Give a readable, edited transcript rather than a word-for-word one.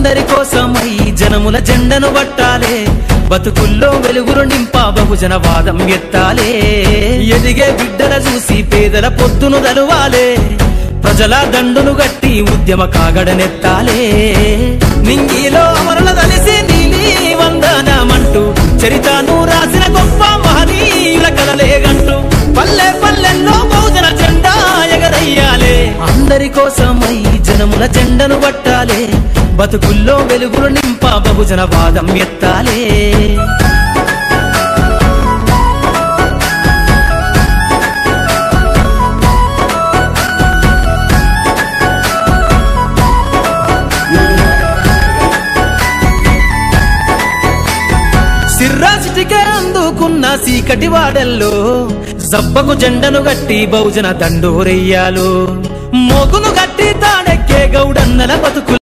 అందరి కోసమై జనముల జెండను పట్టాలే, బతుకుల్లో వెలుగులు నింపా బహుజన వాదం ఎత్తాలే. ఎదిగే బిడ్డల చూసి పేదల పొద్దును దలువాలే, ప్రజల దండును గట్టి ఉద్యమ కాగడనెత్తాలే. నింగిలో అమరుల కలిసి నీలి వందనమంటూ చరితను రాసిన గొప్ప మహనీయుల కలలేగంటూ పల్లె పల్లెల్లో బహుజన జెండా ఎగరయ్యాలే. అందరి కోసమై జనముల జెండను పట్టాలే, బతుకుల్లో వెలుగులు నింపా బహుజన వాదం ఎత్తాలే. సిర్రాసిటికే అందుకున్న సీకటి వాడల్లో జబ్బకు జెండను గట్టి బహుజన దండోరెయ్యాలు. మోగును గట్టి తాడెక్కే గౌడన్నల బతుకు